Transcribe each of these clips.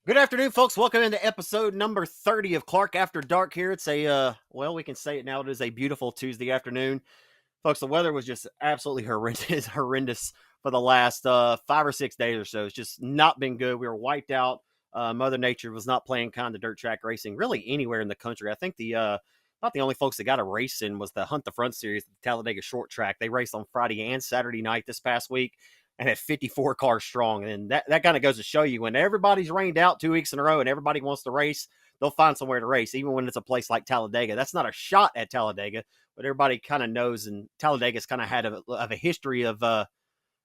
Good afternoon, folks. Welcome into episode number 30 of Clark After Dark here. It's we can say it now. It is a beautiful Tuesday afternoon. Folks, the weather was just absolutely horrendous for the last 5 or 6 days or so. It's just not been good. We were wiped out. Mother Nature was not playing kind of dirt track racing really anywhere in the country. I think about the only folks that got a race in was the Hunt the Front series, the Talladega Short Track. They raced on Friday and Saturday night this past week and had 54 cars strong. And that kind of goes to show you when everybody's rained out 2 weeks in a row and everybody wants to race, they'll find somewhere to race, even when it's a place like Talladega. That's not a shot at Talladega, but everybody kind of knows. And Talladega's kind of had a history of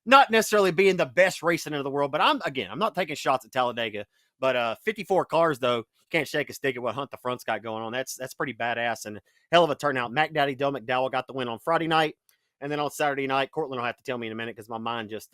not necessarily being the best racing in the world. But I'm not taking shots at Talladega. But 54 cars, though, can't shake a stick at what Hunt the Front's got going on. That's pretty badass and hell of a turnout. Mac Daddy Del McDowell got the win on Friday night. And then on Saturday night, Cortland will have to tell me in a minute because my mind just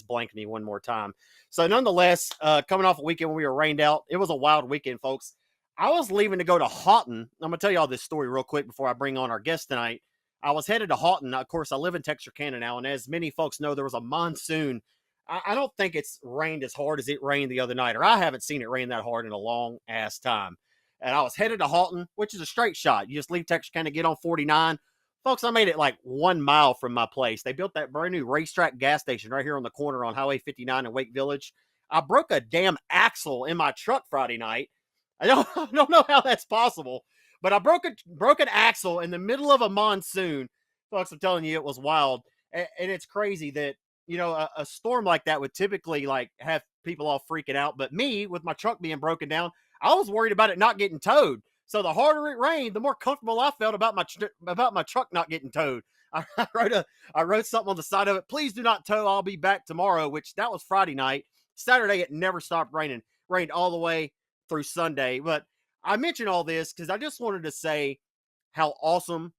blanked me one more time. So nonetheless, coming off a weekend when we were rained out, it was a wild weekend, folks. I was leaving to go to Houghton. I'm going to tell you all this story real quick before I bring on our guest tonight. I was headed to Houghton. Of course, I live in Texarkana now, and as many folks know, there was a monsoon. I don't think it's rained as hard as it rained the other night, or I haven't seen it rain that hard in a long-ass time. And I was headed to Houghton, which is a straight shot. You just leave Texarkana, get on 49. Folks, I made it like 1 mile from my place. They built that brand new racetrack gas station right here on the corner on Highway 59 in Wake Village. I broke a damn axle in my truck Friday night. I don't know how that's possible, but I broke an axle in the middle of a monsoon. Folks, I'm telling you, it was wild. And it's crazy that, a storm like that would typically like have people all freaking out. But me, with my truck being broken down, I was worried about it not getting towed. So the harder it rained, the more comfortable I felt about my truck not getting towed. I wrote something on the side of it. Please do not tow. I'll be back tomorrow, which that was Friday night. Saturday, it never stopped raining. Rained all the way through Sunday. But I mentioned all this because I just wanted to say how awesome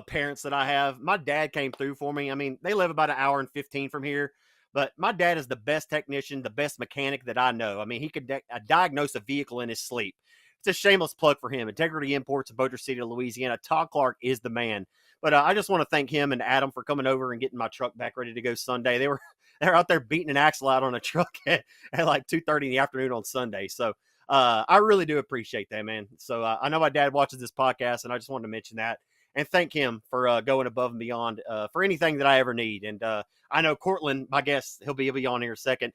parents that I have. My dad came through for me. I mean, they live about an hour and 15 from here. But my dad is the best technician, the best mechanic that I know. I mean, he could diagnose a vehicle in his sleep. It's a shameless plug for him. Integrity Imports in Bossier City, Louisiana. Todd Clark is the man. But I just want to thank him and Adam for coming over and getting my truck back ready to go Sunday. They're out there beating an axle out on a truck at like 2:30 in the afternoon on Sunday. So I really do appreciate that, man. So I know my dad watches this podcast, and I just wanted to mention that and thank him for going above and beyond for anything that I ever need. And I know Cortland, my guest, he'll be on here in a second.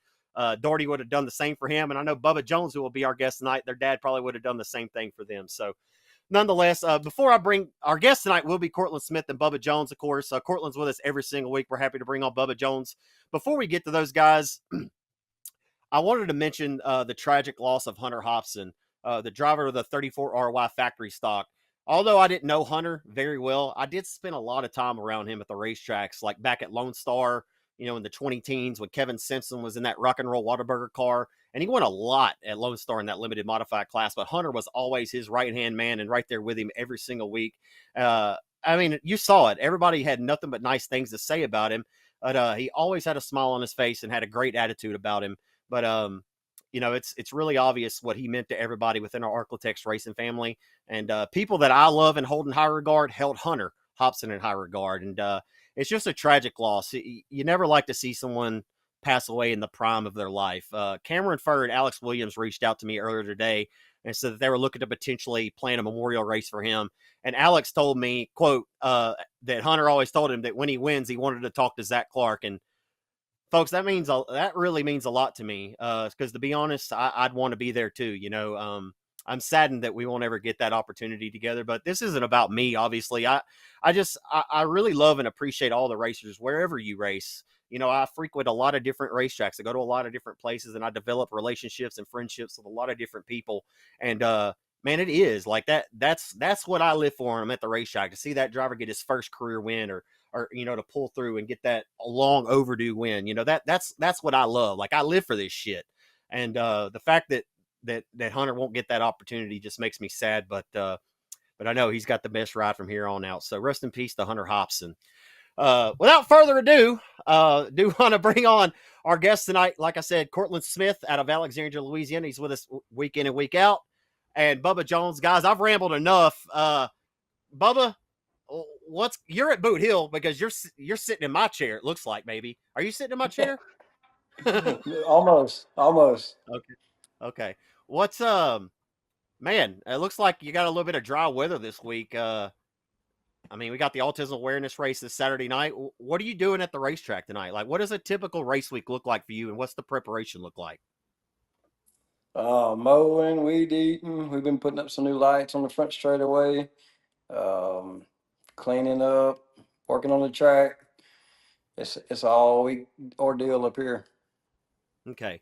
Doherty would have done the same for him. And I know Bubba Jones, who will be our guest tonight, their dad probably would have done the same thing for them. So nonetheless, before I bring our guest tonight, will be Cortland Smith and Bubba Jones, of course. Cortland's with us every single week. We're happy to bring on Bubba Jones. Before we get to those guys, I wanted to mention the tragic loss of Hunter Hobson, the driver of the 34 RY factory stock. Although I didn't know Hunter very well, I did spend a lot of time around him at the racetracks, like back at Lone Star, in the 20 teens when Kevin Simpson was in that rock and roll Whataburger car. And he won a lot at Lone Star in that limited modified class, but Hunter was always his right-hand man and right there with him every single week. I mean, you saw it. Everybody had nothing but nice things to say about him, but he always had a smile on his face and had a great attitude about him. But, it's really obvious what he meant to everybody within our Arklatex racing family. And people that I love and hold in high regard held Hunter Hobson in high regard. And it's just a tragic loss. You never like to see someone pass away in the prime of their life. Cameron Furr and Alex Williams reached out to me earlier today and said that they were looking to potentially plan a memorial race for him. And Alex told me, quote, that Hunter always told him that when he wins, he wanted to talk to Zach Clark. And folks, that really means a lot to me. Because to be honest, I'd want to be there too. I'm saddened that we won't ever get that opportunity together, but this isn't about me. Obviously, I really love and appreciate all the racers wherever you race. I frequent a lot of different racetracks. I go to a lot of different places, and I develop relationships and friendships with a lot of different people. And man, it is like that. That's what I live for. I'm at the racetrack to see that driver get his first career win, or to pull through and get that long overdue win. That's what I love. Like, I live for this shit. And the fact that Hunter won't get that opportunity just makes me sad. But I know he's got the best ride from here on out. So rest in peace to Hunter Hobson. Without further ado, do want to bring on our guest tonight. Like I said, Cortland Smith out of Alexandria, Louisiana. He's with us week in and week out. And Bubba Jones. Guys, I've rambled enough. Bubba, you're at Boothill because you're sitting in my chair. It looks like, maybe. Are you sitting in my chair? Almost. Okay. Okay. What's man? It looks like you got a little bit of dry weather this week. I mean, we got the autism awareness race this Saturday night. What are you doing at the racetrack tonight? Like, what does a typical race week look like for you, and what's the preparation look like? Mowing, weed eating. We've been putting up some new lights on the front straightaway. Um, Cleaning up, working on the track. It's all week ordeal up here. Okay.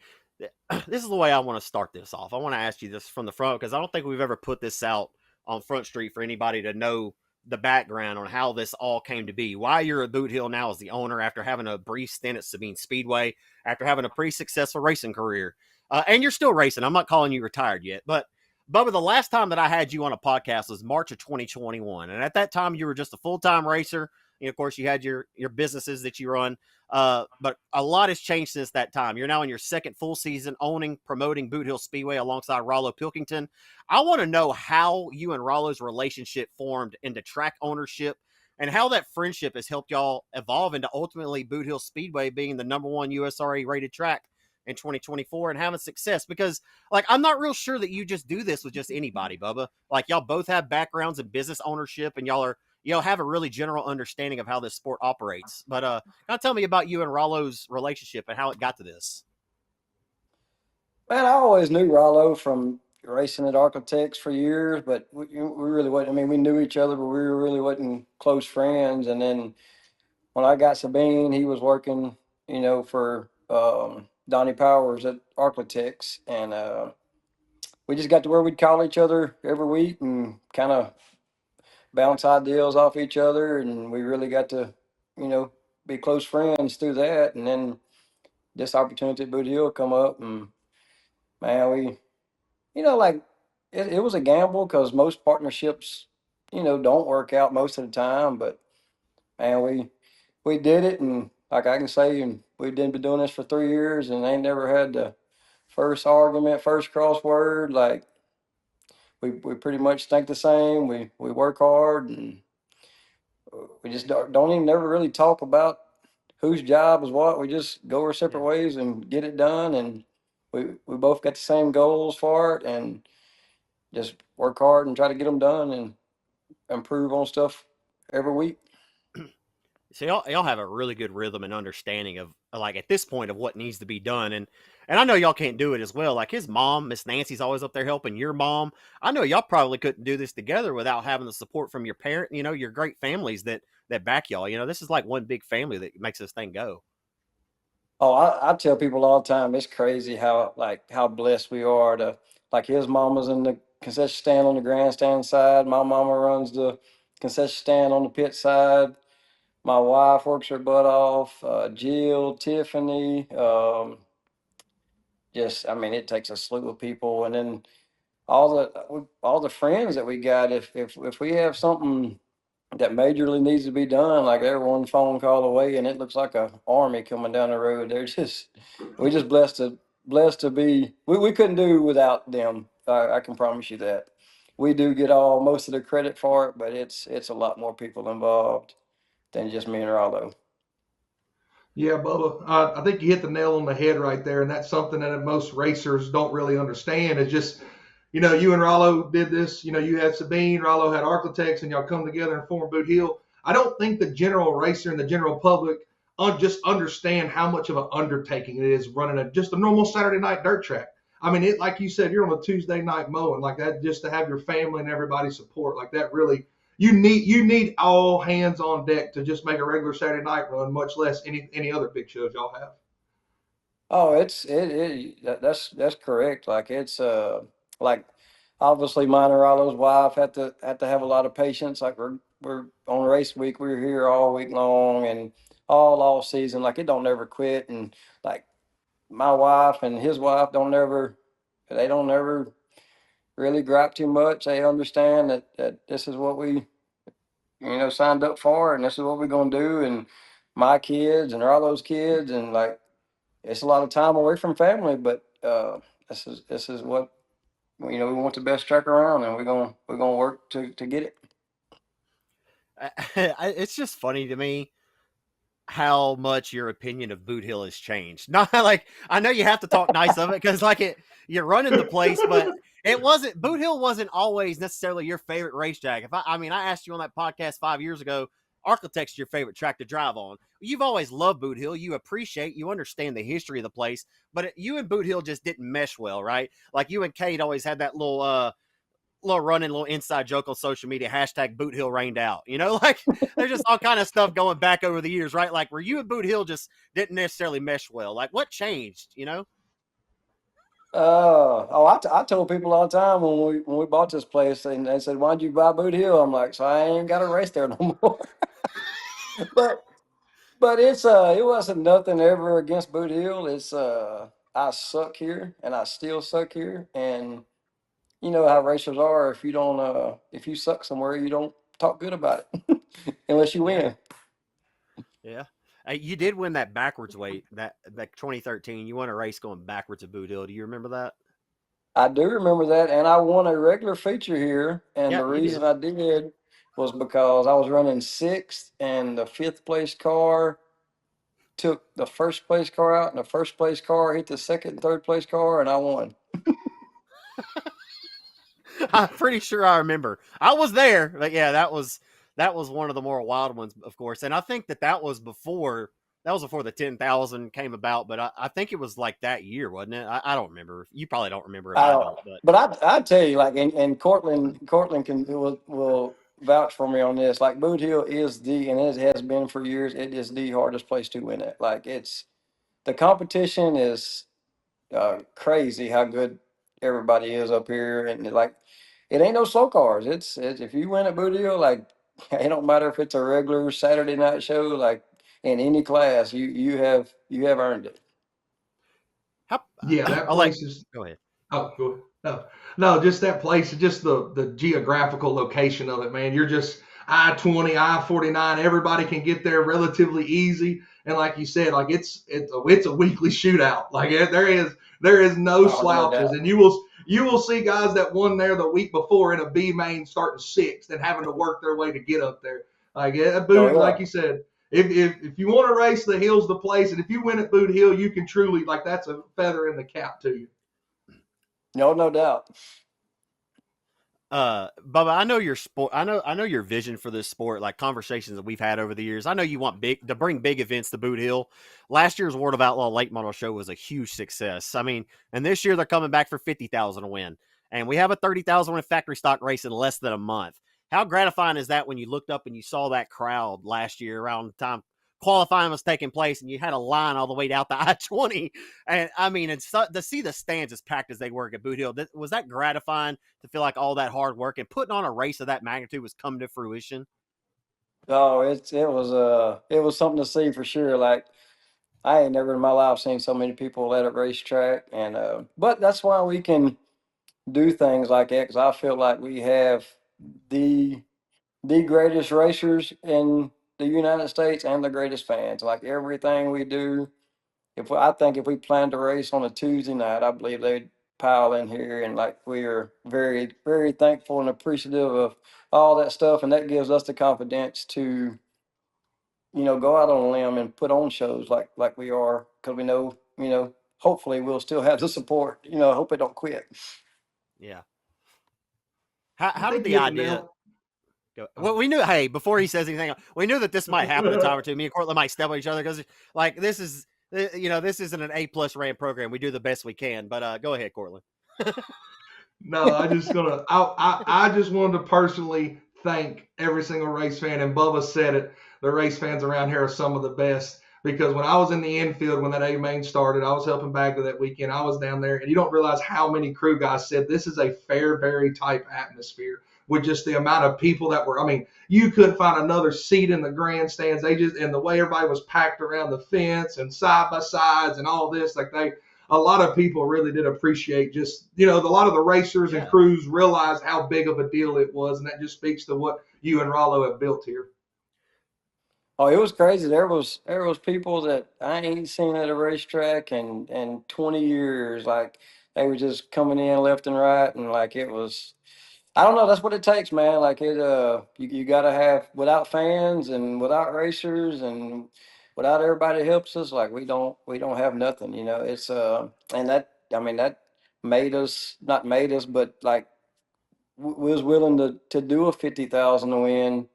This is the way I want to start this off. I want to ask you this from the front because I don't think we've ever put this out on Front Street for anybody to know the background on how this all came to be. Why you're at Boothill now as the owner after having a brief stint at Sabine Speedway, after having a pretty successful racing career. And you're still racing. I'm not calling you retired yet. But, Bubba, the last time that I had you on a podcast was March of 2021. And at that time, you were just a full time racer. And of course, you had your businesses that you run. But a lot has changed since that time. You're now in your second full season owning, promoting Boothill Speedway alongside Rollo Pilkington. I want to know how you and Rollo's relationship formed into track ownership and how that friendship has helped y'all evolve into ultimately Boothill Speedway being the number one USRA rated track in 2024 and having success. Because, like, I'm not real sure that you just do this with just anybody, Bubba. Like, y'all both have backgrounds in business ownership and y'all are have a really general understanding of how this sport operates. But kind of tell me about you and Rollo's relationship and how it got to this. Man, I always knew Rollo from racing at Architects for years, but we really wasn't. I mean, we knew each other, but we really wasn't close friends. And then when I got Sabine, he was working, for Donnie Powers at Architects, and we just got to where we'd call each other every week and kind of bounce ideas off each other, and we really got to, you know, be close friends through that. And then this opportunity at Boot Hill come up, and man, like it was a gamble because most partnerships, don't work out most of the time. But man, we did it, and like I can say, and we've been doing this for 3 years, and ain't never had the first argument, first crossword. Like we pretty much think the same. We work hard, and we just don't even never really talk about whose job is what. We just go our separate Yeah. ways and get it done, and we both got the same goals for it, and just work hard and try to get them done and improve on stuff every week. So y'all have a really good rhythm and understanding of like at this point of what needs to be done, and I know y'all can't do it as well. Like his mom, Miss Nancy's always up there helping your mom. I know y'all probably couldn't do this together without having the support from your parent. Your great families that back y'all. This is like one big family that makes this thing go. Oh, I tell people all the time, it's crazy how blessed we are to, like, his mama's in the concession stand on the grandstand side. My mama runs the concession stand on the pit side. My wife works her butt off. Jill, Tiffany, just, I mean, it takes a slew of people, and then all the friends that we got. If we have something that majorly needs to be done, like they're one phone call away, and it looks like a army coming down the road. They're just we just blessed to be. We couldn't do without them. I can promise you that. We do get all most of the credit for it, but it's a lot more people involved than just me and Rollo. Yeah, Bubba, I think you hit the nail on the head right there, and that's something that most racers don't really understand. Is just, you and Rollo did this. You had Sabine, Rollo had Architects, and y'all come together and form Boot Hill. I don't think the general racer and the general public just understand how much of an undertaking it is running just a normal Saturday night dirt track. I mean, it like you said, you're on a Tuesday night mowing like that, just to have your family and everybody support like that really you need all hands on deck to just make a regular Saturday night run, much less any other big shows y'all have. Oh, that's correct. Like it's like obviously mine and Rollo's wife had to have a lot of patience. Like we're on race week, we're here all week long and all season. Like it don't never quit. And like my wife and his wife they don't never really gripe too much. They understand that this is what we signed up for, and this is what we're gonna do. And my kids and Rollo's kids, and like it's a lot of time away from family, but this is what we want the best track around, and we're gonna work to get it. It's just funny to me how much your opinion of Boothill has changed. Not like I know you have to talk nice of it because you're running the place, but Boothill wasn't always necessarily your favorite racetrack. I mean I asked you on that podcast 5 years ago, Architect's your favorite track to drive on. You've always loved Boothill. You appreciate, you understand the history of the place, but you and Boothill just didn't mesh well, right? Like you and Kate always had that little running, little inside joke on social media, hashtag Boot Hill rained out. Like there's just all kind of stuff going back over the years, right? Like where you and Boot Hill just didn't necessarily mesh well. Like what changed? I told people all the time when we bought this place, and they said, "Why'd you buy Boot Hill?" I'm like, "So I ain't got to race there no more." but it wasn't nothing ever against Boot Hill. It's I suck here, and I still suck here, and you know how racers are. If you suck somewhere, you don't talk good about it unless you Yeah. win. Yeah. You did win that backwards weight, that 2013. You won a race going backwards at Boot Hill. Do you remember that? I do remember that, and I won a regular feature here, and Yeah, the you reason did. I did was because I was running sixth, and the fifth place car took the first place car out, and the first place car hit the second and third place car, and I won. I'm pretty sure I remember. I was there, but yeah, that was one of the more wild ones, of course. And I think that was before the 10,000 came about. But I think it was like that year, wasn't it? I don't remember. You probably don't remember if I I don't, don't. But but I tell you, like, and Cortland will vouch for me on this. Like, Boot Hill is and it has been for years. It is the hardest place to win at. Like, the competition is crazy how good everybody is up here, and like, it ain't no slow cars. It's if you win at Boot Hill, like, it don't matter if it's a regular Saturday night show, like in any class, you have earned it. how, Yeah, that I'll let place is. go ahead. Oh, go ahead. No, just that place, just the geographical location of it, man. You're just I-20, I-49. Everybody can get there relatively easy, and like you said, like it's a weekly shootout. Like there is no Oh, no slouches, doubt. and you will see guys that won there the week before in a B main starting sixth and having to work their way to get up there. Like Oh Boot, like yeah. you said, if you want to race, the hill's the place, and if you win at Boot Hill, you can truly like that's a feather in the cap to you. No doubt. Bubba, I know your sport. I know your vision for this sport. Like conversations that we've had over the years. I know you want to bring big events to Boot Hill. Last year's World of Outlaw late model show was a huge success. I mean, and this year they're coming back for 50,000 to win, and we have a 30,000 win factory stock race in less than a month. How gratifying is that when you looked up and you saw that crowd last year around the time qualifying was taking place, and you had a line all the way out the I-20? And I mean, to see the stands as packed as they were at Boot Hill, was that gratifying to feel like all that hard work and putting on a race of that magnitude was coming to fruition? Oh, it was something to see for sure. Like, I ain't never in my life seen so many people at a racetrack, and but that's why we can do things like that, because I feel like we have the the greatest racers in the United States and the greatest fans. Like, everything we do, I think if we planned to race on a Tuesday night, I believe they'd pile in here, and like, we are very very thankful and appreciative of all that stuff, and that gives us the confidence to go out on a limb and put on shows like we are, because we know, hopefully we'll still have the support. I hope it don't quit. Yeah. How, I how did think you the hit the idea nail. go? Well, Oh. we knew, hey, before he says anything, we knew that this might happen a time or two. Me and Cortland might step on each other because, like, this isn't an A+ ran program. We do the best we can. But go ahead, Cortland. No, I just wanted to personally thank every single race fan, and Bubba said it. The race fans around here are some of the best, because when I was in the infield when that A main started, I was helping Bagger that weekend. I was down there, and you don't realize how many crew guys said this is a Fairbury type atmosphere with just the amount of people that were. I mean, you couldn't find another seat in the grandstands. And the way everybody was packed around the fence and side by sides and all this, like a lot of people really did appreciate just, a lot of the racers and Yeah. crews realized how big of a deal it was. And that just speaks to what you and Rollo have built here. Oh, it was crazy. There was people that I ain't seen at a racetrack in 20 years. Like, they were just coming in left and right, and like, it was. I don't know. That's what it takes, man. Like, you got to have, without fans and without racers and without everybody that helps us, like we don't have nothing. It's and that I mean that made us not made us, but like we was willing to do a 50,000 to win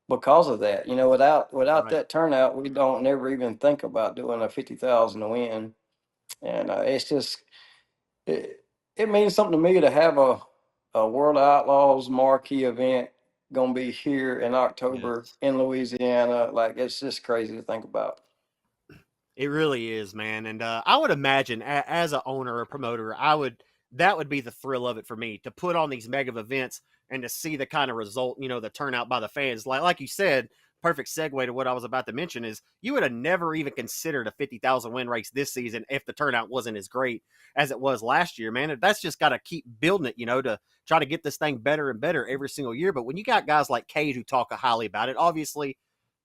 because of that. Without Right. that turnout, we don't never even think about doing a 50,000 to win. And it's just it means something to me to have a World of Outlaws marquee event gonna be here in October Yes. in Louisiana. Like it's just crazy to think about. It really is, man. And I would imagine as a owner or promoter, that would be the thrill of it for me to put on these mega events and to see the kind of result, the turnout by the fans. Like you said, perfect segue to what I was about to mention is you would have never even considered a 50,000 win race this season if the turnout wasn't as great as it was last year, man. That's just got to keep building it, to try to get this thing better and better every single year. But when you got guys like Cade who talk highly about it, obviously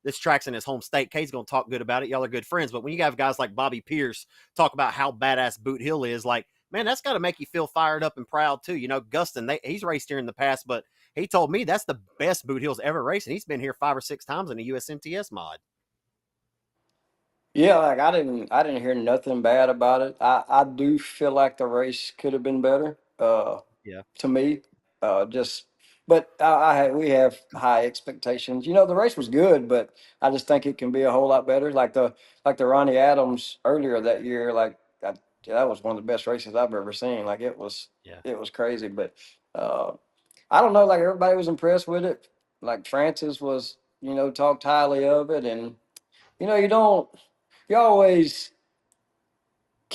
this track's in his home state. Cade's going to talk good about it. Y'all are good friends. But when you have guys like Bobby Pierce talk about how badass Boothill is, like, man, that's got to make you feel fired up and proud too. Gustin, he's raced here in the past, but he told me that's the best Boothill's ever raced, and he's been here 5 or 6 times in a USMTS mod. Yeah, like I didn't hear nothing bad about it. I do feel like the race could have been better. Yeah. To me, just but we have high expectations. The race was good, but I just think it can be a whole lot better. Like the Ronnie Adams earlier that year, that was one of the best races I've ever seen. Like Yeah. it was crazy, but uh, I don't know. Like everybody was impressed with it. Like Francis was, talked highly of it, and you don't you always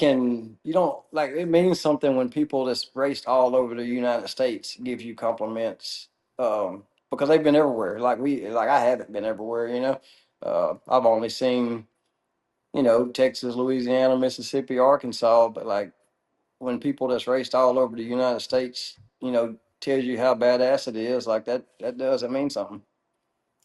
you don't like it means something when people that's raced all over the United States give you compliments because they've been everywhere. Like I haven't been everywhere. I've only seen Texas, Louisiana, Mississippi, Arkansas, but like when people that's raced all over the United States, tells you how badass it is, like that does it mean something.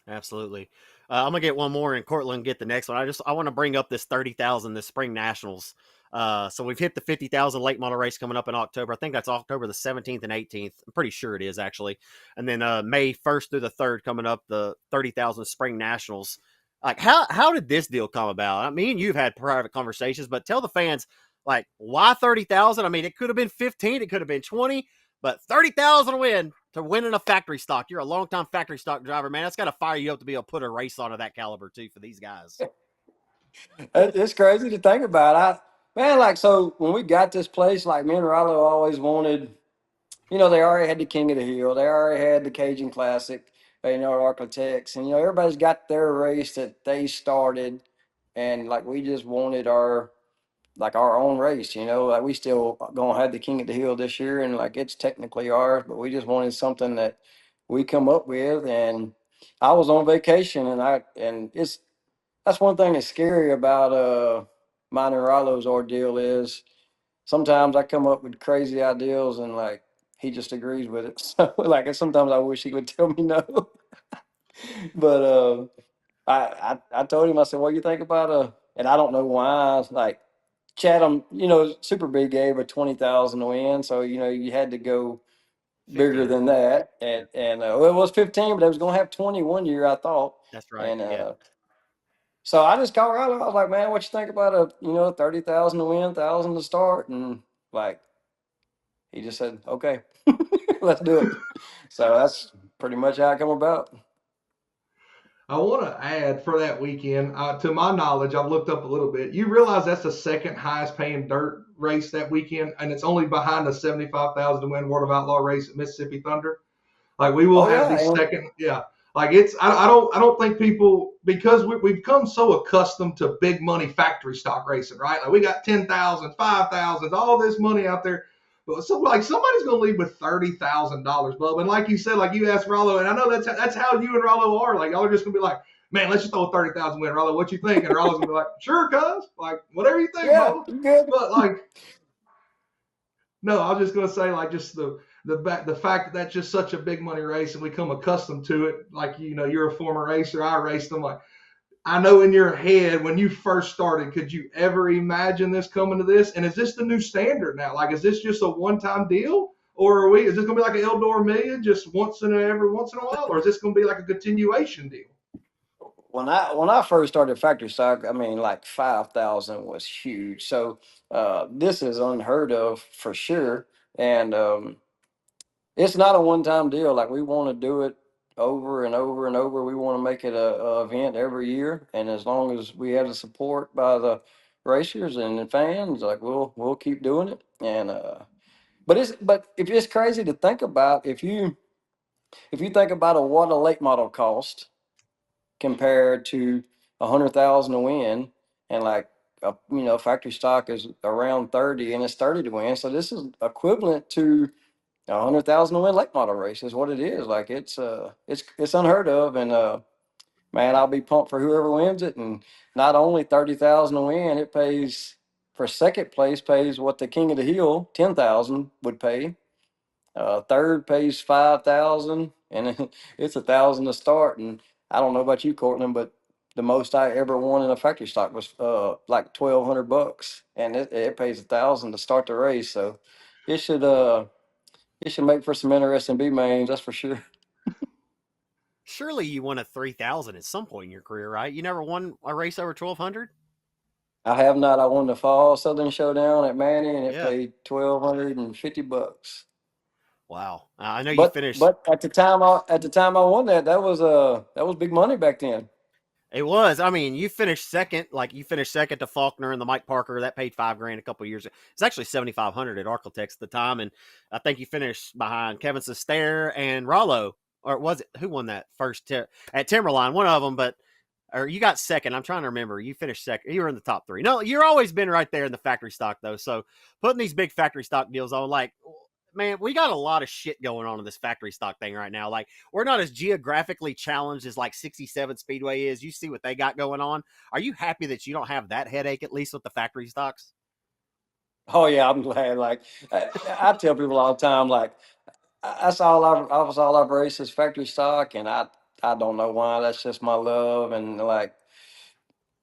Absolutely. I'm gonna get one more in Cortland. Get the next one. I want to bring up this 30,000 this spring nationals. So we've hit the 50,000 late model race coming up in October. I think that's October the 17th and 18th. I'm pretty sure it is actually. And then May 1st through the 3rd coming up the 30,000 spring nationals. Like how did this deal come about? I mean, you've had private conversations, but tell the fans like why 30,000? I mean, it could have been 15, it could have been 20, but 30,000 to win in a factory stock. You're a long-time factory stock driver, man. That's got to fire you up to be able to put a race on of that caliber too for these guys. It's crazy to think about. Man, like so when we got this place, like me and Rollo always wanted. They already had the King of the Hill. They already had the Cajun Classic, Architects. And, everybody's got their race that they started. And, like, we just wanted our own race, Like, we still going to have the King of the Hill this year. And, like, it's technically ours, but we just wanted something that we come up with. And I was on vacation and that's one thing that's scary about mine and Rollo's ordeal is sometimes I come up with crazy ideas and like he just agrees with it. So like sometimes I wish he would tell me no. But I told him I said, "What do you think about And I don't know why. Like Chatham, Super Big gave a 20,000 to win, so you had to go bigger 15, I than think. that. Yeah, And well, it was 15, but it was going to have 21 year, I thought. that's right. And Yeah. so I just called Riley. I was like, "Man, what you think about 30,000 to win, 1,000 to start?" And like he just said, "Okay, let's do it." So that's pretty much how it come about. I want to add for that weekend, to my knowledge, I've looked up a little bit. You realize that's the second highest paying dirt race that weekend, and it's only behind the 75,000 to win World of Outlaw race at Mississippi Thunder. Like we will Oh have yeah, the and second, yeah. Like it's, I don't think people because we've come so accustomed to big money factory stock racing, right? Like we got 10,000, 5,000, all this money out there. But like somebody's gonna leave with $30,000, Bub. And like you said, like you asked Rollo, and I know that's how you and Rollo are. Like y'all are just gonna be like, man, let's just throw a 30,000 win, Rollo. What you think? And Rollo's gonna be like, sure, cuz, like whatever you think, yeah, Bubba. you good. But like no, I was just going to say, like, just the fact that that's just such a big money race, and we come accustomed to it. Like, you're a former racer. I raced them. Like, I know in your head when you first started, could you ever imagine this coming to this? And is this the new standard now? Like, is this just a one-time deal, or is this going to be like an Eldor Million just every once in a while, or is this going to be like a continuation deal? when I first started factory stock, I mean, like 5,000 was huge. So this is unheard of for sure, and it's not a one time deal. Like we want to do it over and over and over. We want to make it a event every year, and as long as we have the support by the racers and the fans, like we'll keep doing it. And but if it's crazy to think about, if you think about what a late model cost compared to 100,000 to win, and like factory stock is around 30, and it's 30 to win. So this is equivalent to 100,000 to win late model race is what it is. Like it's unheard of, and man, I'll be pumped for whoever wins it. And not only 30,000 to win, it pays for second place pays what the King of the Hill 10,000 would pay. Third pays 5,000, and it's 1,000 to start. And I don't know about you, Cortland, but the most I ever won in a factory stock was like $1,200, and it pays 1,000 to start the race. So it should uh it should make for some interesting B mains, that's for sure. Surely you won a 3,000 at some point in your career, right? You never won a race over 1,200. I have not. I won the fall Southern Showdown at Manny, and it Yeah. paid $1,250. Wow. I know you But finished. but at the time I won that was big money back then. It was. I mean, you finished second. Like you finished second to Faulkner and the Mike Parker. That paid $5,000 a couple of years. It's actually 7,500 at Arklatex at the time, and I think you finished behind Kevin Sestair and Rollo, or was it who won that first at Timberline? One of them, but or you got second. I'm trying to remember. You finished second. You were in the top three. No, you're always been right there in the factory stock though. So putting these big factory stock deals on, like, man, we got a lot of shit going on in this factory stock thing right now. Like, we're not as geographically challenged as like 67 Speedway is. You see what they got going on. Are you happy that you don't have that headache at least with the factory stocks? Oh yeah, I'm glad. Like I tell people all the time, like that's all I've raced is factory stock, and I don't know why. That's just my love, and like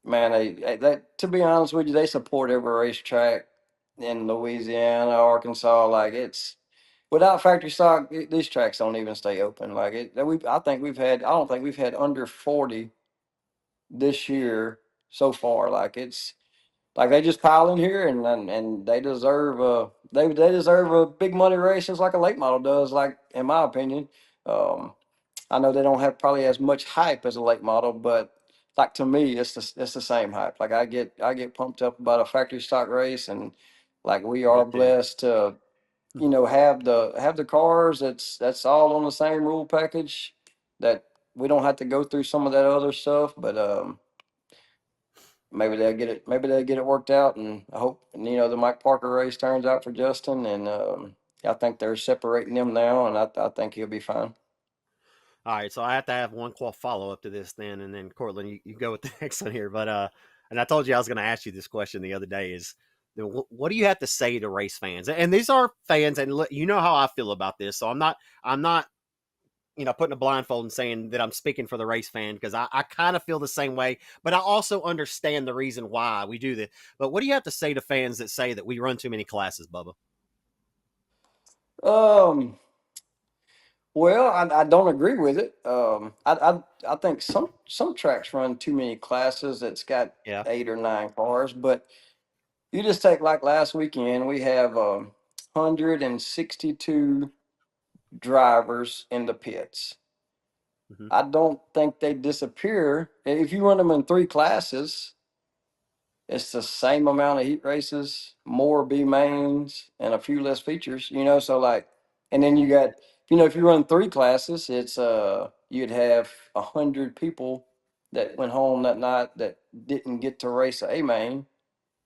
man, they to be honest with you, they support every racetrack in Louisiana, Arkansas. Like it's without factory stock, these tracks don't even stay open. Like I think we've had. I don't think we've had under 40 this year so far. Like it's like they just pile in here, and they deserve they deserve a big money race just like a late model does. Like in my opinion, um, I know they don't have probably as much hype as a late model, but like to me, it's the same hype. Like I get pumped up about a factory stock race, and like we Me are too. blessed to have the cars that's all on the same rule package, that we don't have to go through some of that other stuff. But maybe they'll get it worked out, and I hope the Mike Parker race turns out for Justin, and I think they're separating them now, and I think he'll be fine. All right, so I have to have one follow up to this then, and then Cortland, you go with the next one here. But and I told you I was going to ask you this question the other day: is what do you have to say to race fans? And these are fans, and you know how I feel about this, so I'm not putting a blindfold and saying that I'm speaking for the race fan because I kind of feel the same way, but I also understand the reason why we do this. But what do you have to say to fans that say that we run too many classes, Bubba? Um, well, I don't agree with it. I think some tracks run too many classes. That's got Yeah. 8 or 9 cars, but you just take like last weekend, we have 162 drivers in the pits. Mm-hmm. I don't think they disappear. If you run them in 3 classes, it's the same amount of heat races, more B mains, and a few less features. So like, and then you got, if you run 3 classes, it's you'd have 100 people that went home that night that didn't get to race a main,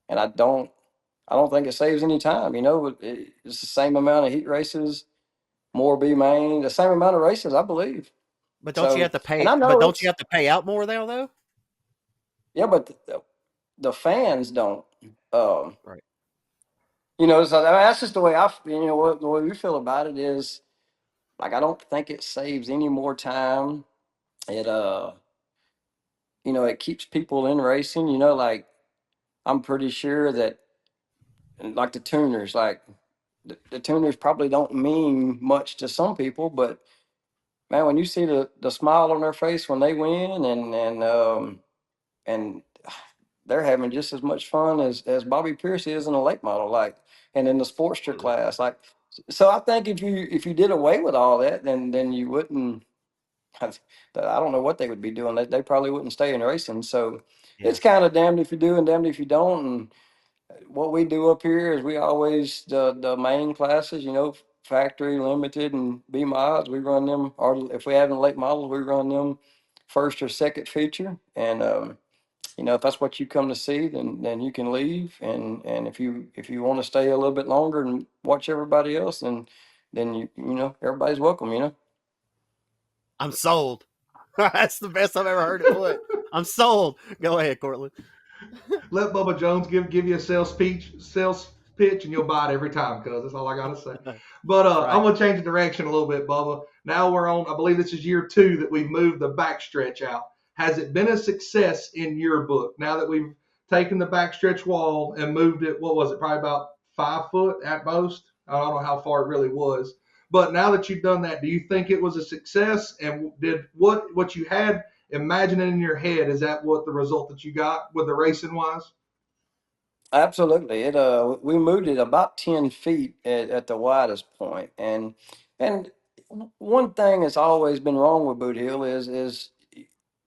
and I don't think it saves any time. It's the same amount of heat races, more B main, the same amount of races, I believe. But don't you So, have to and pay? I But know don't you it's have to pay out more now, though? yeah, but the fans don't. Um, Right. so I mean, that's just the way the way we feel about it is like I don't think it saves any more time. It it keeps people in racing. Like I'm pretty sure that like the tuners, like the tuners probably don't mean much to some people, but man, when you see the smile on their face when they win, and they're having just as much fun as Bobby Pierce is in a late model, like, and in the Sportster Absolutely. class, like. So I think if you did away with all that, then you wouldn't. I don't know what they would be doing. They probably wouldn't stay in racing. So Yeah. it's kind of damned if you do and damned if you don't. And what we do up here is we always the main classes, factory, limited, and B mods. We run them, or if we have late models, we run them first or second feature. And if that's what you come to see, then you can leave. And if you want to stay a little bit longer and watch everybody else, then everybody's welcome. I'm sold. That's the best I've ever heard it put. I'm sold. Go ahead, Cortland. Let Bubba Jones give you a sales pitch, and you'll buy it every time. Cause that's all I gotta say. But That's I'm right. gonna change the direction a little bit, Bubba. Now we're on. I believe this is year 2 that we've moved the backstretch out. Has it been a success in your book? Now that we've taken the backstretch wall and moved it, what was it? Probably about 5 foot at most. I don't know how far it really was. But now that you've done that, do you think it was a success? And did what you had imagining in your head, is that what the result that you got with the racing wise? Absolutely. We moved it about 10 feet at the widest point. And one thing that's always been wrong with Boot Hill is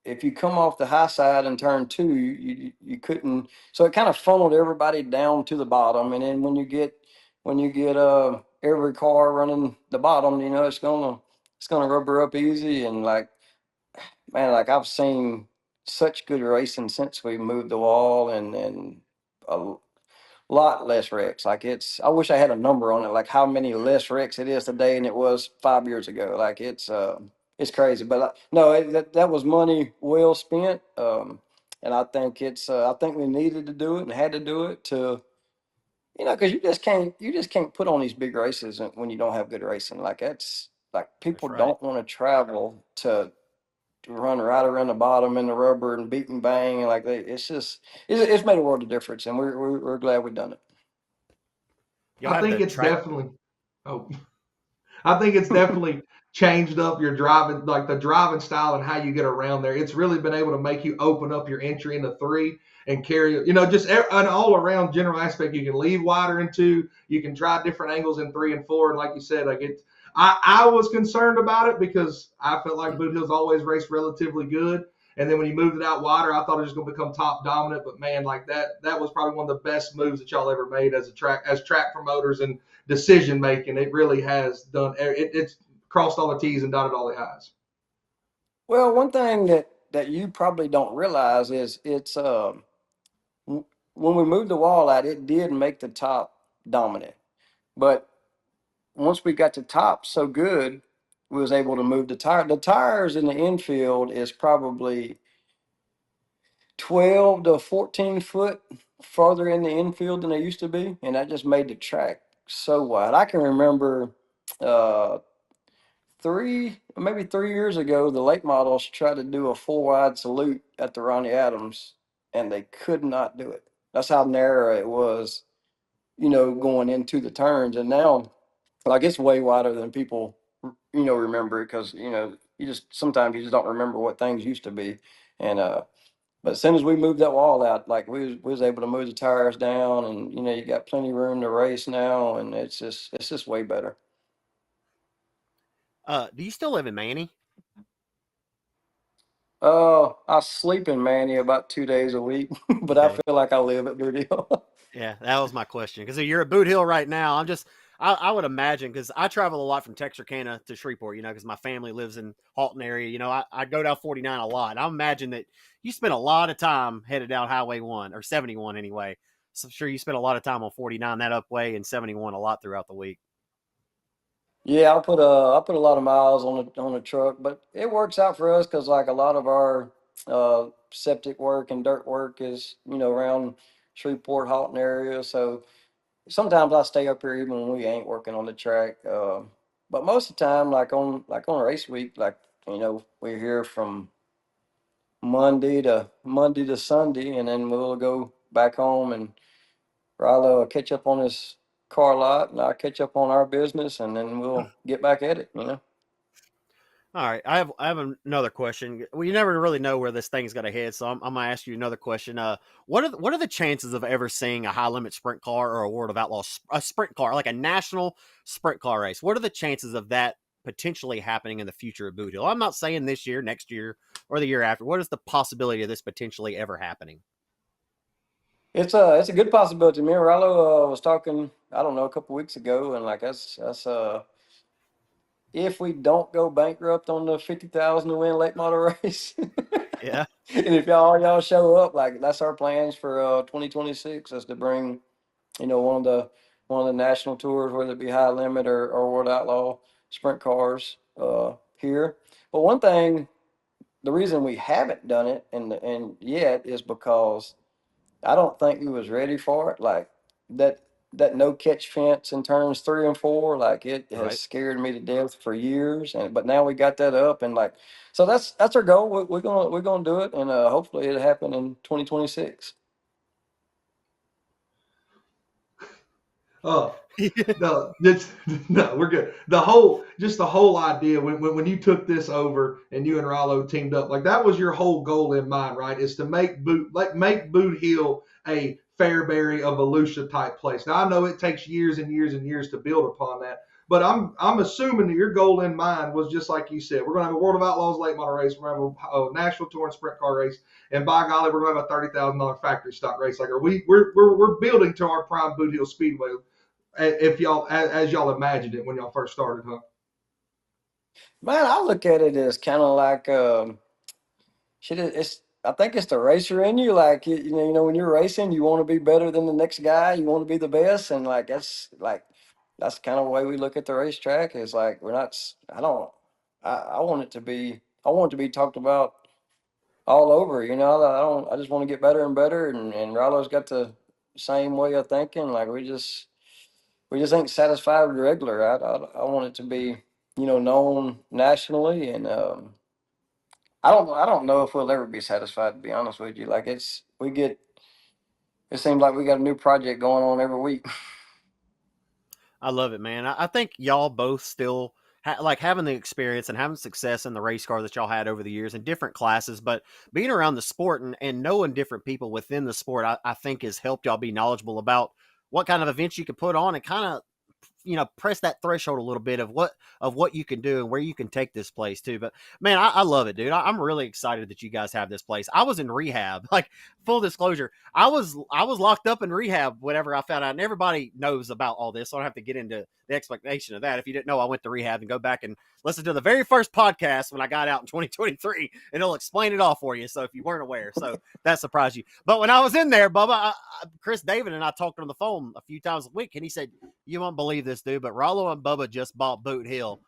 if you come off the high side and turn two, you couldn't. So it kind of funneled everybody down to the bottom. And then when you get every car running the bottom, it's gonna rubber up easy. And like, man, like I've seen such good racing since we moved the wall, and a lot less wrecks. Like, I wish I had a number on it, like how many less wrecks it is today than it was 5 years ago. Like, it's crazy. But no, that was money well spent. And I think we needed to do it and had to do it to, because you just can't put on these big races when you don't have good racing. Like, that's like, That's people right. don't want to travel to run right around the bottom in the rubber and beat and bang, and like, it's made a world of difference, and we're glad we've done it. Y'all I have think the it's track. definitely. Oh, I think it's definitely changed up your driving, like the driving style and how you get around there. It's really been able to make you open up your entry into 3 and carry, just an all around general aspect. You can leave wider in 2. You can try different angles in 3 and 4. And like you said, like I was concerned about it because I felt like Boot Hill's always raced relatively good. And then when you moved it out wider, I thought it was going to become top dominant. But man, like that was probably one of the best moves that y'all ever made as track promoters and decision making. It really has done. It's crossed all the T's and dotted all the I's. Well, one thing that you probably don't realize is when we moved the wall out, it did make the top dominant. But once we got the top so good, we was able to move the tire. The tires in the infield is probably 12 to 14 foot farther in the infield than they used to be, and that just made the track so wide. I can remember uh, maybe 3 years ago, the late models tried to do a 4 wide salute at the Ronnie Adams, and they could not do it. That's how narrow it was, going into the turns. And now, like, it's way wider than people, remember it, because, sometimes you just don't remember what things used to be. And, but as soon as we moved that wall out, like, we was able to move the tires down, and, you got plenty of room to race now, and it's just way better. Do you still live in Manny? I sleep in Manny about 2 days a week, but I Okay. feel like I live at Boothill. Yeah, that was my question. Because you're at Boot Hill right now. I would imagine, because I travel a lot from Texarkana to Shreveport, because my family lives in Halton area. I go down 49 a lot. I imagine that you spend a lot of time headed down Highway 1 or 71 anyway. So I'm sure you spend a lot of time on 49 that up way and 71 a lot throughout the week. Yeah, I put a lot of miles on the truck, but it works out for us because, like, a lot of our septic work and dirt work is around Shreveport, Halton area. So sometimes I stay up here even when we ain't working on the track. But most of the time, like on race week, like, we're here from Monday to Sunday, and then we'll go back home, and Rilo will catch up on his car lot, and I'll catch up on our business, and then we'll get back at it. All right, I have another question. Well, you never really know where this thing's going to head, so I'm gonna ask you another question. What are the chances of ever seeing a high limit sprint car or a World of Outlaws a sprint car, like a national sprint car race? What are the chances of that potentially happening in the future of Boot Hill? I'm not saying this year, next year, or the year after. What is the possibility of this potentially ever happening? It's a good possibility. Me and Rallo was talking, I don't know, a couple weeks ago, and like that's if we don't go bankrupt on the 50,000 to win late model race. Yeah, And if y'all show up, like that's our plans for 2026 is to bring, one of the national tours, whether it be high limit or World Outlaw sprint cars here. But one thing, the reason we haven't done it and yet is because I don't think we was ready for it. Like that that no catch fence in turns 3 and 4, like it has right. scared me to death for years. And but now we got that up and like so that's our goal. We're gonna do it and hopefully it'll happen in 2026. Oh, no, it's, no, we're good. The whole idea when you took this over and you and Rollo teamed up, like that was your whole goal in mind, right? Is to make Boot Hill a Fairbury of Volusia type place. Now I know it takes years and years and years to build upon that, but I'm assuming that your goal in mind was just like you said. We're gonna have a World of Outlaws late model race. We're gonna have a national tour and sprint car race, and by golly, we're gonna have a $30,000 factory stock race. Like, we're building to our prime Boothill Speedway if y'all as y'all imagined it when y'all first started, huh? Man, I look at it as kind of like shit. It's I think it's the racer in you. Like when you're racing, you want to be better than the next guy. You want to be the best, and that's kind of the way we look at the racetrack. Is like we're not. I don't. I want it to be. I want it to be talked about all over. I don't. I just want to get better and better. And Rollo's got the same way of thinking. Like we just ain't satisfied with the regular. I want it to be known nationally and. I don't know if we'll ever be satisfied, to be honest with you. Like it seems like we got a new project going on every week. I love it, man. I think y'all both still like having the experience and having success in the race car that y'all had over the years in different classes, but being around the sport and knowing different people within the sport, I think has helped y'all be knowledgeable about what kind of events you can put on and kind of press that threshold a little bit of what you can do and where you can take this place too. But man, I love it, dude. I'm really excited that you guys have this place. I was in rehab, like full disclosure. I was locked up in rehab whenever I found out, and everybody knows about all this, so I don't have to get into the explanation of that. If you didn't know, I went to rehab, and go back and listen to the very first podcast when I got out in 2023, and it'll explain it all for you. So if you weren't aware, so that surprised you. But when I was in there, Bubba, Chris David and I talked on the phone a few times a week, and he said, "You won't believe this, dude, but Rollo and Bubba just bought Boot Hill."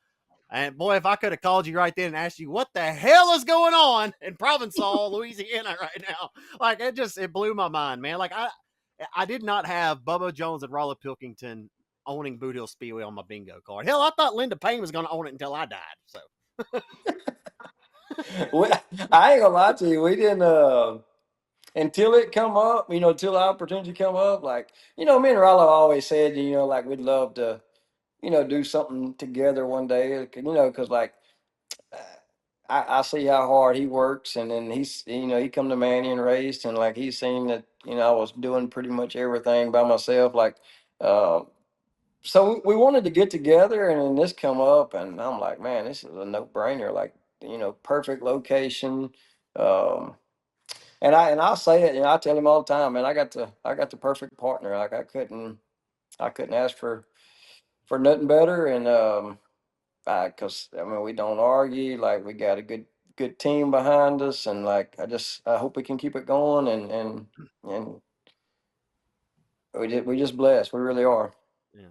And boy, if I could have called you right then and asked you what the hell is going on in Provençal, Louisiana right now, like it blew my mind, man. Like I did not have Bubba Jones and Rollo Pilkington owning Boothill Speedway on my bingo card. Hell, I thought Linda Payne was going to own it until I died. So we, I ain't gonna lie to you. We didn't until it come up. Until the opportunity come up. Like me and Rollo always said, like we'd love to, do something together one day. Because like I see how hard he works, and then he come to Manny and raced, and like he's seen that I was doing pretty much everything by myself. Like, uh, so we wanted to get together, and then this come up, and I'm like, man, this is a no brainer. Like, perfect location. Um, and I'll say it, I tell him all the time, man, I got the perfect partner. Like I couldn't ask for nothing better, and because I mean we don't argue. Like we got a good team behind us, and like I hope we can keep it going, and we just blessed. We really are. yeah,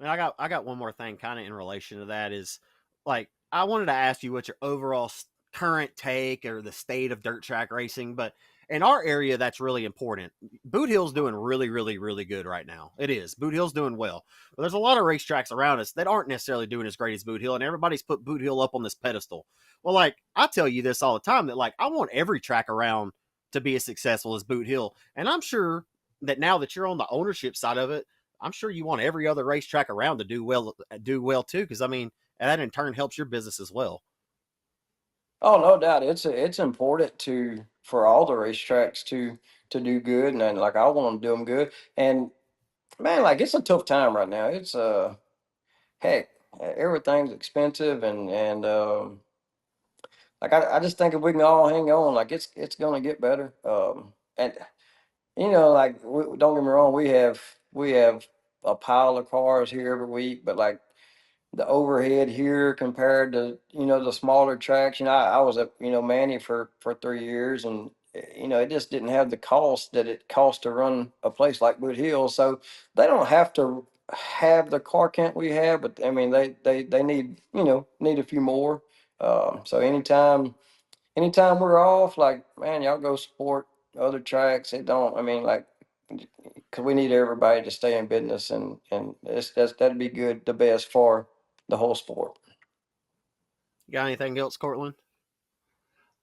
and I got one more thing, kind of in relation to that is, like, I wanted to ask you what your overall current take or the state of dirt track racing, but in our area, that's really important. Boot Hill's doing really, really, really good right now. It is. Boot Hill's doing well. But there's a lot of racetracks around us that aren't necessarily doing as great as Boot Hill, and everybody's put Boot Hill up on this pedestal. Well, like, I tell you this all the time that, like, I want every track around to be as successful as Boot Hill. And I'm sure that now that you're on the ownership side of it, I'm sure you want every other racetrack around to do well too. Because I mean, that in turn helps your business as well. Oh, no doubt. It's important for all the racetracks to do good, and then, like I want them to do them good. And man, like it's a tough time right now. It's heck, everything's expensive, and like I just think if we can all hang on, like it's gonna get better. And like don't get me wrong, we have a pile of cars here every week, but like the overhead here compared to the smaller tracks. I was at Manny for 3 years, and it just didn't have the cost that it costs to run a place like Boothill. So they don't have to have the car count we have, but I mean they need a few more. So anytime we're off, like man, y'all go support other tracks. It don't. I mean, like because we need everybody to stay in business, and that'd be good, the best for the whole sport. You got anything else, Cortland?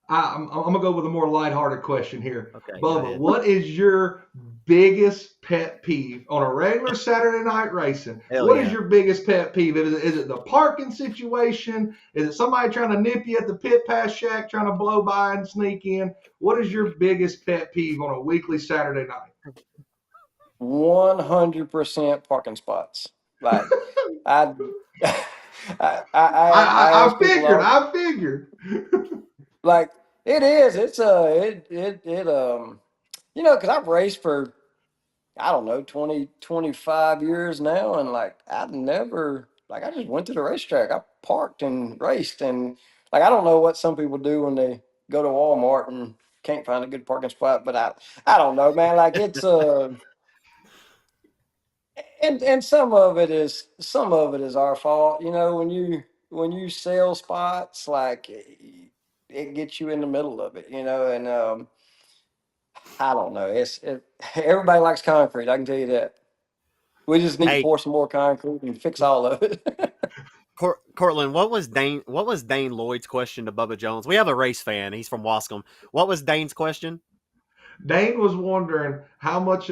I'm gonna go with a more lighthearted question here. Okay, go Bubba, ahead. what is your biggest pet peeve on a regular Saturday night racing? Hell What is yeah. your biggest pet peeve? Is it the parking situation? Is it somebody trying to nip you at the pit pass shack, trying to blow by and sneak in? What is your biggest pet peeve on a weekly Saturday night? 100% parking spots. Like I, I I ask people figured. all I figured. like it is. It's because I've raced for I don't know 20 25 years now, and like I've never like I just went to the racetrack. I parked and raced, and like I don't know what some people do when they go to Walmart and can't find a good parking spot, but I don't know, man. Like it's and some of it is our fault. When you sell spots, like it gets you in the middle of it, and I don't know. Everybody likes concrete. I can tell you that. We just need to Hey, pour some more concrete and fix all of it. Cortland, what was Dane Lloyd's question to Bubba Jones? We have a race fan. He's from Wascom. What was Dane's question? Dane was wondering how much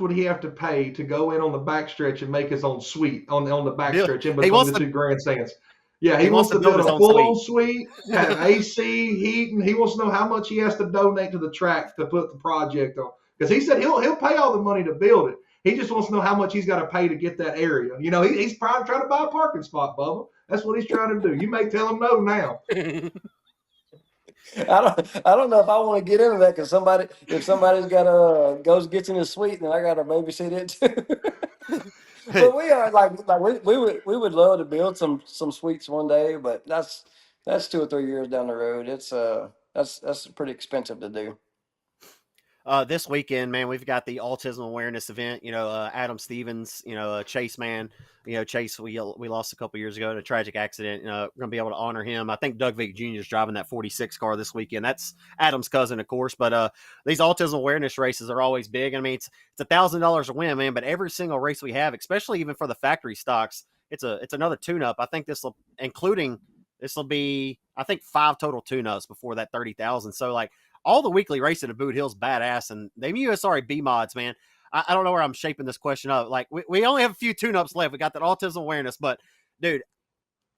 would he have to pay to go in on the backstretch and make his own suite on the Bill, backstretch in he between wants the to two grandstands. Yeah, he he wants wants to to build build his a own full on suite. suite, have AC, heating. He wants to know how much he has to donate to the track to put the project on. Because he said he'll pay all the money to build it. He just wants to know how much he's got to pay to get that area. He's probably trying to buy a parking spot, Bubba. That's what he's trying to do. You may tell him no now. I don't know if I want to get into that because if somebody's got goes gets in his suite, then I got to babysit it too. But we are like we would love to build some suites one day, but that's 2 or 3 years down the road. That's pretty expensive to do. This weekend, man, we've got the autism awareness event. Adam Stevens, Chase, man. Chase, we lost a couple years ago in a tragic accident. We're gonna be able to honor him. I think Doug Vick Jr. is driving that 46 car this weekend. That's Adam's cousin, of course. But these autism awareness races are always big. I mean, it's $1,000 a win, man. But every single race we have, especially even for the factory stocks, it's another tune up. I think this will be I think 5 total tune ups before that 30,000. So like all the weekly racing at Boot Hill's badass, and them USRA B mods, man. I don't know where I'm shaping this question up. Like we only have a few tune-ups left. We got that autism awareness, but dude,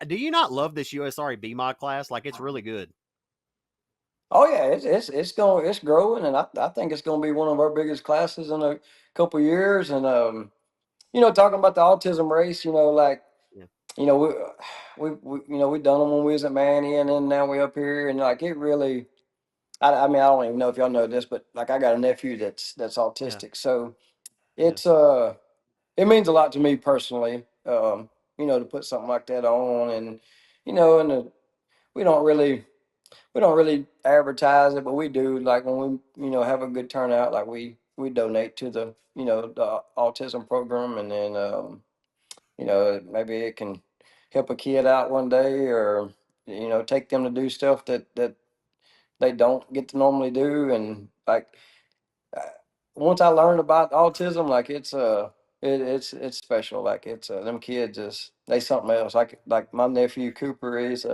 do you not love this USRA B mod class? Like it's really good. Oh yeah, it's growing, and I think it's going to be one of our biggest classes in a couple years. And talking about the autism race, like Yeah, you know we done them when we was at Manny, and then now we up here, and like it really. I mean, I don't even know if y'all know this, but like I got a nephew that's yeah, autistic, so yeah. it's it means a lot to me personally. To put something like that on, and and we don't really we don't really advertise it, but we do. Like when we have a good turnout, like we donate to the autism program, and then maybe it can help a kid out one day, or take them to do stuff that they don't get to normally do. And like uh, once I learned about autism, like it's special. Like it's them kids is they something else. Like my nephew Cooper is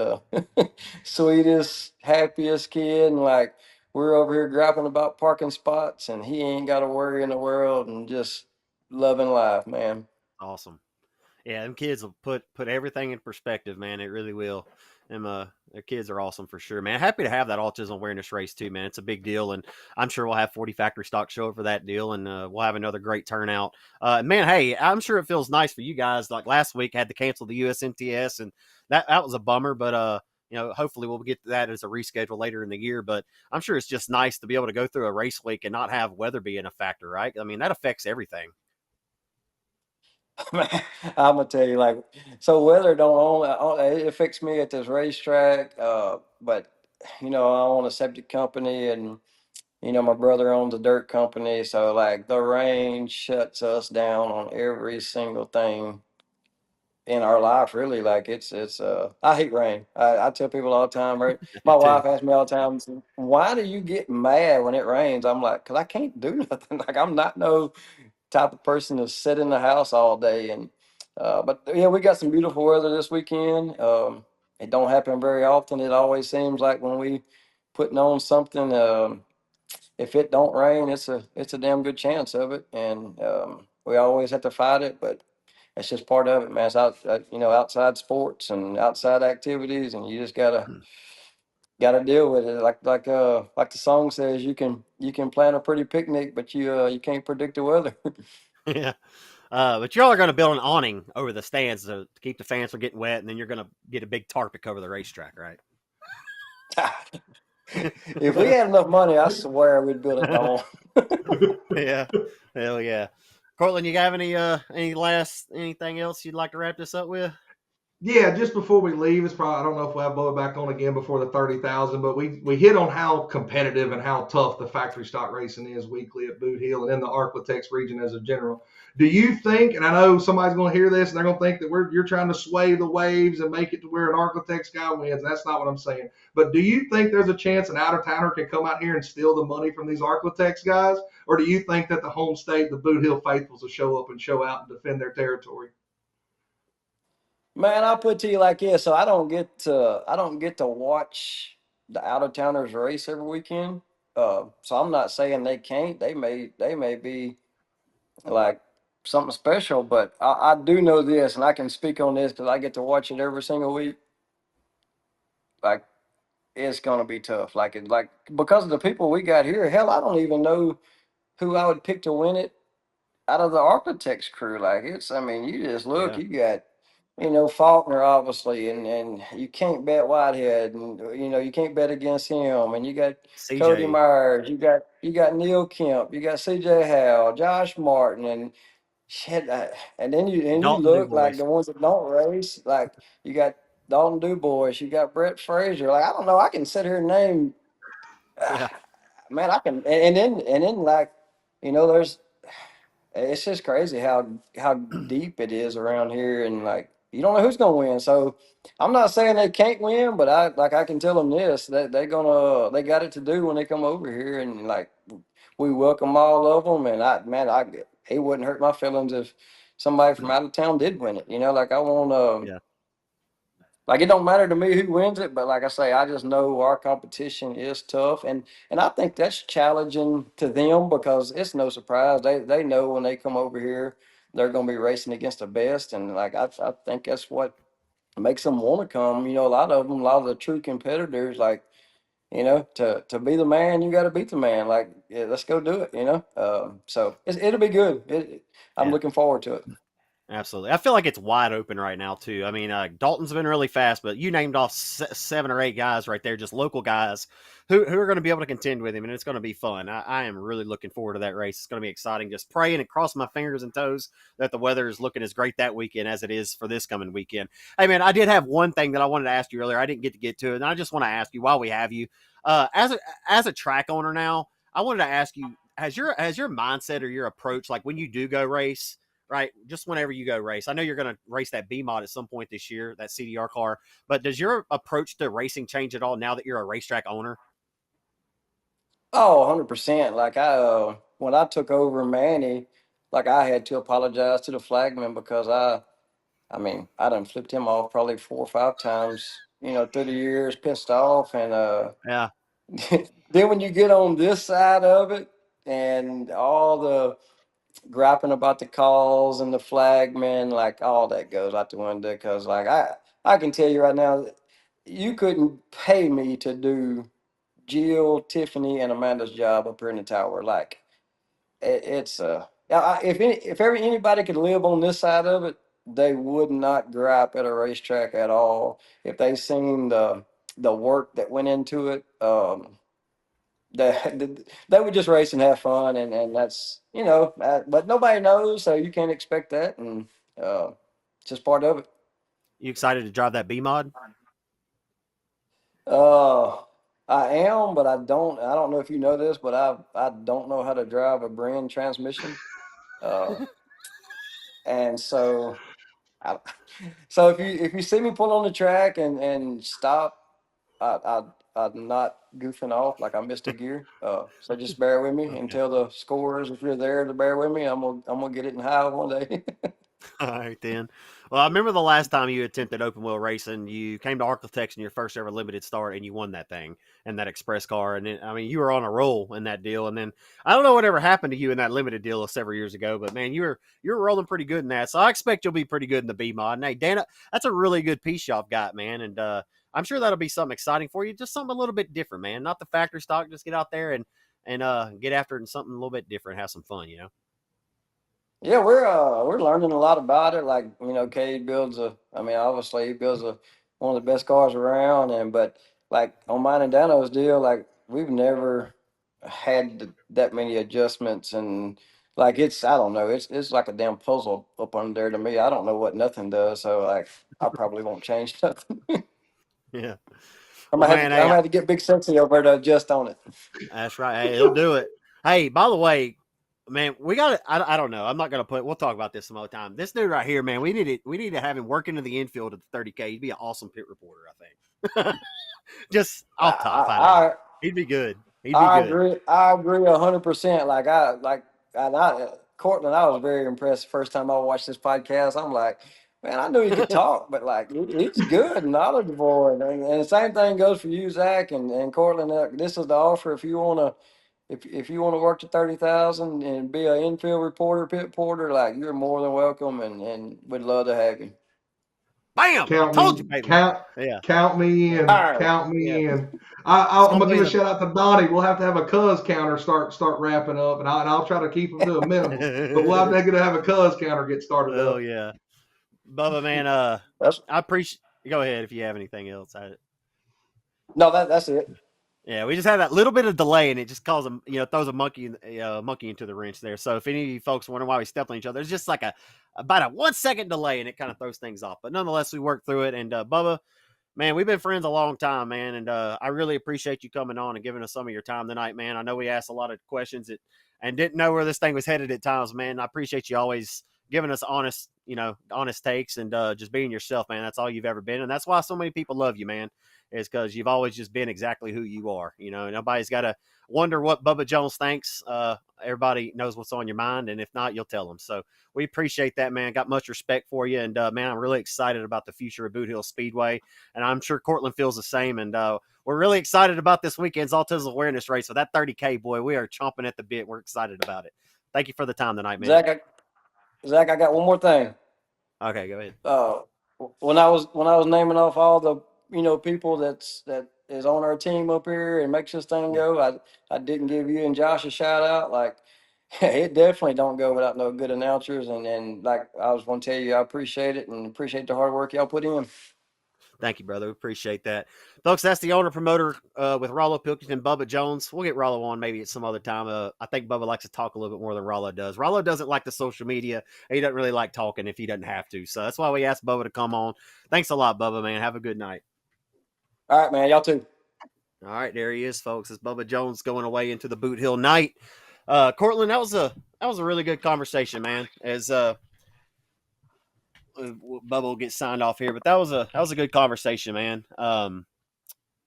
sweetest, happiest kid, and like we're over here grappling about parking spots, and he ain't got a worry in the world, and just loving life, man. Awesome. Yeah, them kids will put everything in perspective, man. It really will. Their kids are awesome for sure, man. Happy to have that autism awareness race too, man. It's a big deal, and I'm sure we'll have 40 factory stock show up for that deal, and we'll have another great turnout. Man, hey, I'm sure it feels nice for you guys. Like last week, had to cancel the USMTS, and that was a bummer, but hopefully we'll get to that as a reschedule later in the year. But I'm sure it's just nice to be able to go through a race week and not have weather being a factor, right? I mean, that affects everything. Man, I'm gonna tell you, like, so weather don't only it affects me at this racetrack, but I own a septic company, and my brother owns a dirt company, so like the rain shuts us down on every single thing in our life, really. Like it's I hate rain. I tell people all the time, right? My Too. wife asks me all the time, why do you get mad when it rains? I'm like, because I can't do nothing. Like, I'm not no type of person to sit in the house all day. And but yeah, we got some beautiful weather this weekend. It don't happen very often. It always seems like when we putting on something, if it don't rain, it's a damn good chance of it, and we always have to fight it. But it's just part of it, man. It's outside sports and outside activities, and you just gotta deal with it. Like the song says, you can plan a pretty picnic, but you can't predict the weather. Yeah. But y'all are going to build an awning over the stands to keep the fans from getting wet, and then you're going to get a big tarp to cover the racetrack, right? If we had enough money, I swear we'd build it on. Yeah, hell yeah. Cortland, you have anything else you'd like to wrap this up with? Yeah, just before we leave, it's probably I don't know if we'll have Bubba back on again before the 30,000, but we hit on how competitive and how tough the factory stock racing is weekly at Boot Hill and in the Arklatex region as a general. Do you think? And I know somebody's going to hear this and they're going to think that you're trying to sway the waves and make it to where an Arklatex guy wins. That's not what I'm saying. But do you think there's a chance an out of towner can come out here and steal the money from these Arklatex guys, or do you think that the home state, the Boot Hill faithfuls, will show up and show out and defend their territory? Man, I'll put it to you like this. So I don't get to watch the out of towners race every weekend. So I'm not saying they can't. They may be like something special, but I do know this, and I can speak on this because I get to watch it every single week. Like, it's gonna be tough. Like because of the people we got here. Hell, I don't even know who I would pick to win it out of the architects crew. Like, I mean, you just look, Yeah, you got, Faulkner, obviously, and you can't bet Whitehead, and you can't bet against him, and you got Cody CJ, Myers, you got Neil Kemp, you got CJ Howe, Josh Martin, and shit, and then you Dalton look like DuBois. the ones that don't race, like you got Dalton DuBois, you got Brett Frazier. Like, I don't know, I can sit here and name, Yeah, man, I can, and then like, there's it's just crazy how deep it is around here, and like you don't know who's gonna win. So I'm not saying they can't win, but I can tell them this, that they got it to do when they come over here, and like we welcome all of them. And it wouldn't hurt my feelings if somebody from out of town did win it. Like I want yeah, like, it don't matter to me who wins it, but like I say, I just know our competition is tough, and I think that's challenging to them because it's no surprise they know when they come over here they're going to be racing against the best, and like I think that's what makes them want to come. A lot of them, a lot of the true competitors, like, to be the man, you got to beat the man. Like, yeah, let's go do it. So it'll be good. I'm yeah. looking forward to it. Absolutely. I feel like it's wide open right now, too. I mean, Dalton's been really fast, but you named off 7 or 8 guys right there, just local guys who are going to be able to contend with him, and it's going to be fun. I am really looking forward to that race. It's going to be exciting. Just praying and crossing my fingers and toes that the weather is looking as great that weekend as it is for this coming weekend. Hey, man, I did have one thing that I wanted to ask you earlier. I didn't get to it, and I just want to ask you while we have you. As a track owner now, I wanted to ask you, has your mindset or your approach, like when you do go race, right? Just whenever you go race. I know you're going to race that B mod at some point this year, that CDR car. But does your approach to racing change at all now that you're a racetrack owner? Oh, 100%. Like, when I took over Manny, like, I had to apologize to the flagman because I mean, I done flipped him off probably 4 or 5 times, through the years, pissed off. And Yeah, then when you get on this side of it and all the griping about the calls and the flagman, like, all that goes out the window. Because, like, I can tell you right now, you couldn't pay me to do Jill, Tiffany, and Amanda's job up here in the tower. Like it's if anybody could live on this side of it, they would not gripe at a racetrack at all. If they seen the work that went into it, they would just race and have fun, and that's but nobody knows, so you can't expect that, and it's just part of it. You excited to drive that B mod? Uh, I am, but I don't know if you know this, but I don't know how to drive a Brand transmission. Uh, and so I, so if you see me pull on the track and stop, I'm not goofing off like I missed a gear. So just bear with me Okay. until the scores. If you're there to bear with me, I'm gonna get it in high one day. All right, then. Well, I remember the last time you attempted open wheel racing, you came to Architects in your first ever limited start and you won that thing and that express car. And then, I mean, you were on a roll in that deal. And then I don't know whatever happened to you in that limited deal several years ago, but man, you're rolling pretty good in that. So I expect you'll be pretty good in the B mod. And hey, Dana, that's a really good piece y'all got, man. And I'm sure that'll be something exciting for you. Just something a little bit different, man. Not the factory stock. Just get out there and get after it in something a little bit different. Have some fun, you know. Yeah, we're learning a lot about it. Like, Cade builds obviously he builds one of the best cars around, and but like on mine and Dano's deal, like we've never had that many adjustments, and like I don't know, it's like a damn puzzle up under there to me. I don't know what nothing does, so like I probably won't change nothing. Yeah. I'm Well, gonna have to man, I'm hey, gonna have to get Big Sexy over there to adjust on it. that's right. Hey, he'll do it. Hey, by the way, man, we got it. I don't know. I'm not gonna we'll talk about this some other time. This dude right here, man, we need to have him work into the infield at the 30K. He'd be an awesome pit reporter, I think. Just off top, I know. I He'd be good. He'd be I good. agree. I agree 100%. And Cortland. I was very impressed the first time I watched this podcast. I'm like, man, I knew he could talk, but like he's good and knowledgeable. And the same thing goes for you, Zach and Cortland. This is the offer if you want to. If you want to work to 30,000 and be an infield reporter, pit porter, like you're more than welcome, and we'd love to have you. Bam! Count Told you, me, baby. count, Yeah. count me All in, right. count Yeah. me in. It's I'm gonna gonna be give a the shout out to Donnie. We'll have to have a cuz counter start wrapping up, and I'll try to keep them to a minimum. But we'll have a cuz counter get started Oh up. yeah. Bubba, man, That's I appreciate go ahead if you have anything else. no, that's it. Yeah, we just had that little bit of delay, and it just calls them, throws a monkey into the wrench there. So if any of you folks wonder why we stepped on each other, it's just like about a 1 second delay, and it kind of throws things off. But nonetheless, we worked through it. And Bubba, man, we've been friends a long time, man, and I really appreciate you coming on and giving us some of your time tonight, man. I know we asked a lot of questions and didn't know where this thing was headed at times, man. I appreciate you always giving us honest takes and just being yourself, man. That's all you've ever been, and that's why so many people love you, man. Is because you've always just been exactly who you are. Nobody's got to wonder what Bubba Jones thinks. Everybody knows what's on your mind, and if not, you'll tell them. So we appreciate that, man. Got much respect for you, and man, I'm really excited about the future of Boothill Speedway, and I'm sure Cortland feels the same. And we're really excited about this weekend's Autism Awareness Race. So that 30K, boy, we are chomping at the bit. We're excited about it. Thank you for the time tonight, man. Zach, I got one more thing. Okay, go ahead. uh, when I was naming off all the people that is on our team up here and makes this thing Yeah. go, I didn't give you and Josh a shout out. Like it definitely don't go without no good announcers. And like I was going to tell you, I appreciate it and appreciate the hard work y'all put in. Thank you, brother. We appreciate that. Folks, that's the owner promoter with Rollo Pilkington, Bubba Jones. We'll get Rollo on maybe at some other time. I think Bubba likes to talk a little bit more than Rollo does. Rollo doesn't like the social media. He doesn't really like talking if he doesn't have to. So that's why we asked Bubba to come on. Thanks a lot, Bubba, man. Have a good night. All right, man. Y'all too. All right, there he is, folks. It's Bubba Jones going away into the Boot Hill night. Cortland, that was a really good conversation, man. As Bubba will get signed off here, but that was a good conversation, man.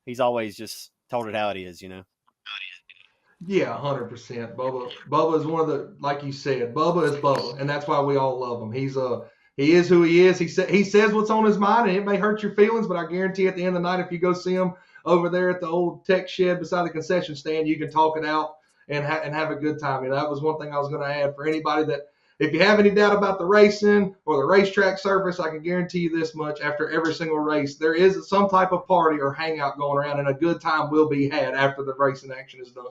He's always just told it how it is. Yeah, 100%. Bubba is one of the, like you said, Bubba is Bubba, and that's why we all love him. He is who he is. He says what's on his mind, and it may hurt your feelings, but I guarantee at the end of the night, if you go see him over there at the old tech shed beside the concession stand, you can talk it out and have a good time. That was one thing I was going to add for anybody if you have any doubt about the racing or the racetrack surface, I can guarantee you this much: after every single race, there is some type of party or hangout going around, and a good time will be had after the racing action is done.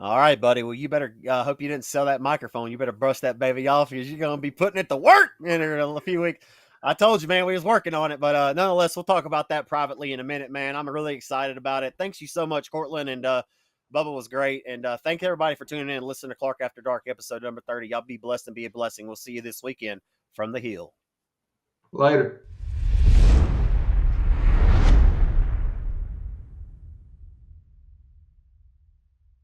All right, buddy. Well, you better hope you didn't sell that microphone. You better brush that baby off because you're going to be putting it to work in a few weeks. I told you, man, we was working on it, but nonetheless, we'll talk about that privately in a minute, man. I'm really excited about it. Thanks you so much, Cortland, and Bubba was great. And thank everybody for tuning in and listening to Clark After Dark, episode number 30. Y'all be blessed and be a blessing. We'll see you this weekend from the Hill. Later.